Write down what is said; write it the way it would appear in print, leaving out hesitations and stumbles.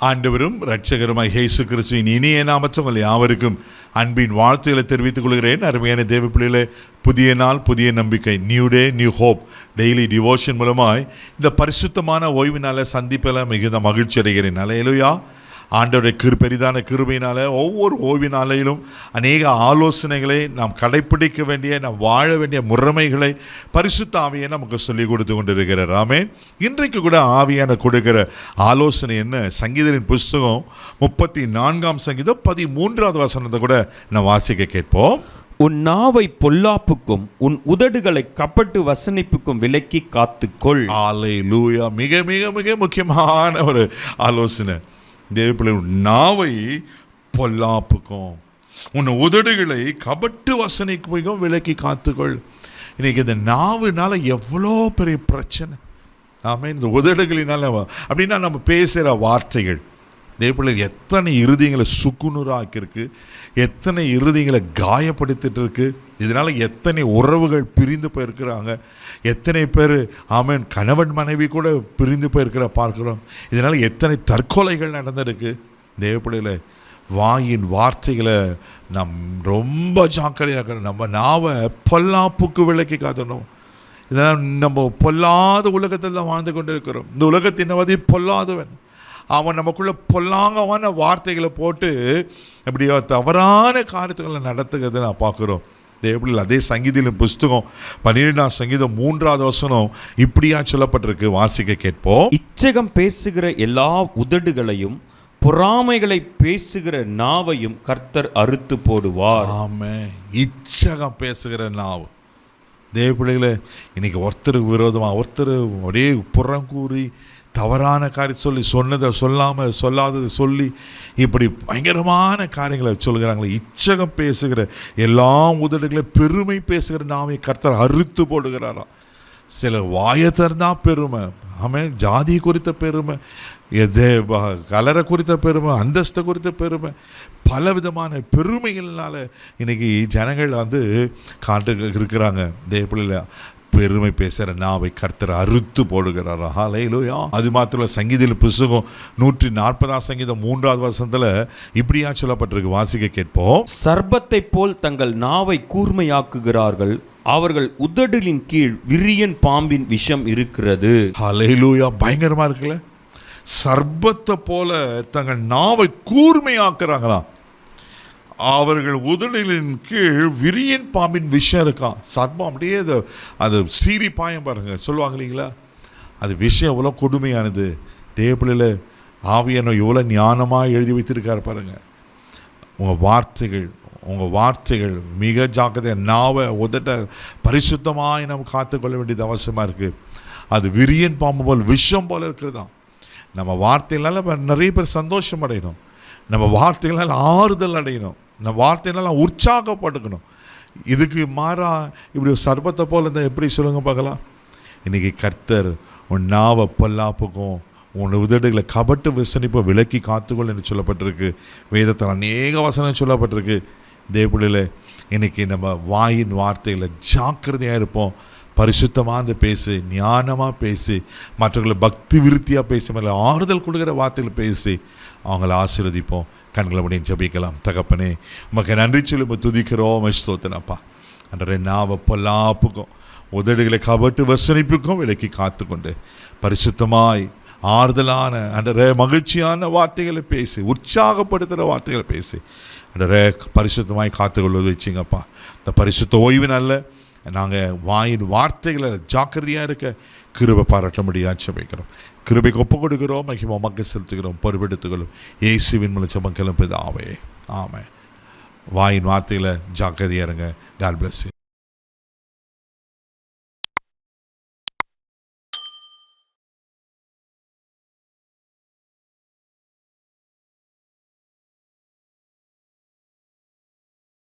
ஆண்டவரும் இரட்சகருமாய் இயேசு கிறிஸ்துவின் இனிய நாமத்தில் யாவருக்கும் அன்பின் வாழ்த்துக்களை தெரிவித்துக் கொள்கிறேன். அருமையான தேவ பிள்ளைகளே, புதிய நாள் புதிய நம்பிக்கை, new day new hope daily devotion மூலமாய் இந்த பரிசுத்தமான ஓய்வினால சந்திப்பில் மிகுந்த மகிழ்ச்சி அடைகிறேன். அல்லேலூயா. ஆண்டவருடைய பெரிதான கிருபையினால ஒவ்வொரு ஓய்வினாலையிலும் அநேக ஆலோசனைகளை நாம் கடைப்பிடிக்க வேண்டிய, நாம் வாழ வேண்டிய முறைமைகளை பரிசுத்த ஆவியை நமக்கு சொல்லிக் கொடுத்து கொண்டிருக்கிறார். ஆமென். இன்றைக்கு கூட ஆவியான கொடுக்கிற ஆலோசனை என்ன? சங்கீதரின் புஸ்தகம் 34 சங்கீதம் 13வது வசனத்தை கூட நான் வாசிக்க கேட்போம். உன் நாவை பொல்லாப்புக்கும் உன் உதடுகளை கப்பட்டு வசனிப்புக்கும் விலக்கி காத்துக்கொள். அல்லேலூயா. மிக மிக மிக முக்கியமான ஒரு ஆலோசனை. தேவப்பிள்ளை, நாவை பொல்லாப்புக்கும் உன் உதடுகளை கபட்டு வசனிக்கும் விலக்கி காத்துக்கொள். இன்னைக்கு இந்த நாவுனால எவ்வளோ பெரிய பிரச்சனை. ஆமாம், இந்த உதடுகளினால அப்படின்னா நம்ம பேசுகிற வார்த்தைகள் தேவப்பிள்ளை எத்தனை இருதயங்களை சுக்குநூறாக்கிருக்கு, எத்தனை இருதயங்களை காயப்படுத்திட்டு இருக்கு. இதனால் எத்தனை உறவுகள் பிரிந்து போயிருக்கிறாங்க, எத்தனை பேர் ஆமென் கணவன் மனைவி கூட பிரிந்து போயிருக்கிற பார்க்குறோம். இதனால் எத்தனை தற்கொலைகள் நடந்திருக்கு. தேவப்பிள்ளையில் வாயின் வார்த்தைகளை நம் ரொம்ப ஜாக்கிரதையாக நம்ம நாவை பொல்லாப்புக்கு விலக்கி காத்தணும். இதனால் நம்ம பொல்லாத உலகத்தில் தான் வாழ்ந்து கொண்டு இருக்கிறோம். இந்த உலகத்தினவதி பொல்லாதவன். அவன் நமக்குள்ள பொல்லாங்கமான வார்த்தைகளை போட்டு எப்படியோ தவறான காரியத்துக்களை நடத்துகிறத நான் பார்க்குறோம். தேவப்பிள்ளை, அதே சங்கீதத்தின் புஸ்தகம் 12ஆம் சங்கீதம் 3வது வசனம் இப்படியா சொல்லப்பட்டிருக்கு. வாசிக்க கேட்போம். இச்சகம் பேசுகிற எல்லா உதடுகளையும் பொறாமைகளை பேசுகிற நாவையும் கர்த்தர் அறுத்து போடுவார். ஆமென். இச்சகம் பேசுகிற நாவு. தேவப்பிள்ளைகளை, இன்னைக்கு ஒருத்தருக்கு விரோதமாக ஒருத்தர் அப்படியே புறங்கூறி தவறான காரியம் சொல்லி, சொன்னதை சொல்லாமல் சொல்லாததை சொல்லி இப்படி பயங்கரமான காரியங்களை சொல்கிறாங்களே. இச்சகம் பேசுகிற எல்லா உதடுகளையும் பெருமை பேசுகிற நாவை கர்த்தர் அறுத்து போடுகிறாராம். சில வாயை திறந்தா பெருமை, ஆமாம், ஜாதி குறித்த பெருமை, கலரை குறித்த பெருமை, அந்தஸ்தை குறித்த பெருமை, பல விதமான பெருமைகள்னால இன்னைக்கு ஜனங்கள் காட்டு இருக்கிறாங்க. தேவப்பிள்ளைல பெருமை பேசுகிற நாவை கர்த்தர் அறுத்து போடுகிறாரா. ஹல்லேலூயா. அது மாத்திரம் சங்கீதத்தின் புஸ்தகம் 140ஆம் சங்கீதம் 3வது வசனத்தில் இப்படியா சொல்லப்பட்டிருக்கு. வாசிக்க கேட்போம். சர்ப்பத்தை போல் தங்கள் நாவை கூர்மையாக்குகிறார்கள், அவர்கள் உதடுகளின் கீழ் விரியன் பாம்பின் விஷம் இருக்கிறது. ஹல்லேலூயா. பயங்கரமா இருக்குல்ல. சர்ப்பத்தை போல தங்கள் நாவை கூர்மையாக்குறாங்களாம், அவர்கள் உதடுகளின் கீழ் விரியன் பாம்பின் விஷம் இருக்கான். சர்ப்பம் அப்படியே அது சீறி பாயம் பாருங்க, சொல்லுவாங்க இல்லைங்களா. அது விஷயம் எவ்வளோ கொடுமையானது. தேவப்பிள்ளையில் ஆவியான எவ்வளோ ஞானமாக எழுதி வைத்திருக்காரு பாருங்க. உங்கள் வார்த்தைகள் மிக ஜாக்கிரதையாக நாவை உதட்ட பரிசுத்தமாக நம்ம காத்துக்கொள்ள வேண்டியது அவசியமாக இருக்குது. அது விரியன் பாம்பு போல் விஷம் போல் இருக்கிறதா. நம்ம வார்த்தைகளால் நிறைய பேர் சந்தோஷம் அடையணும், நம்ம வார்த்தைகளால் ஆறுதல் அடையணும், நம்ம வார்த்தைகளால் உற்சாகப்படுக்கணும். இதுக்கு மாறா இப்படி சர்பத்தை போல் இருந்தால் எப்படி சொல்லுங்க பார்க்கலாம். இன்றைக்கி கர்த்தர் உன் நாவை பொல்லாப்புக்கும் உன் உதடுகளை கபட்டு விசனிப்பை விலக்கி காத்துக்கொள் என்று சொல்லப்பட்டிருக்கு. வேதத்தில் அநேக வசனம் சொல்லப்பட்டிருக்கு. தேவப்பிள்ளையில் இன்றைக்கி நம்ம வாயின் வார்த்தைகளை ஜாக்கிரதையாக இருப்போம். பரிசுத்தமாக பேசி, ஞானமாக பேசி, மற்றவர்களை பக்தி விருத்தியாக பேசி, மேலே ஆறுதல் கொடுக்குற வார்த்தைகளை பேசி அவங்கள ஆசீர்வதிப்போம். கண்களை முடியும் ஜெபிக்கலாம். தகப்பனே, உமக்கு நன்றி சொல்லி துதிக்கிறோம். ஸ்தோத்திரப்பா. அன்றரை நாவை பொல்லாப்புக்கும் உதடுகளை கபட்டு வசனிப்புக்கும் விலக்கி காத்துக்கொண்டு பரிசுத்தமாய் ஆறுதலான அன்றரை மகிழ்ச்சியான வார்த்தைகளை பேசி, உற்சாகப்படுத்துகிற வார்த்தைகளை பேசி அன்றரை பரிசுத்தமாய் காத்துக்கொள்வது வச்சுங்கப்பா. இந்த பரிசுத்த ஓய்வு நல்ல நாங்கள் வாயின் வார்த்தைகளை ஜாக்கிரதையாக இருக்க கிருபை பாராட்ட முடியாது ஜெபிக்கிறோம். கிருபைக்கு ஒப்பு கொடுக்கிறோம். மகிமை உமக்கு செலுத்துகிறோம். பொறுப்பெடுத்துக்கிறோம். இயேசுவின் மூலம் ஜெபம் கேளும் பிதாவே. ஆமென். வாயின் வார்த்தைகளை ஜாக்கிரதையாக இருங்க. God bless you.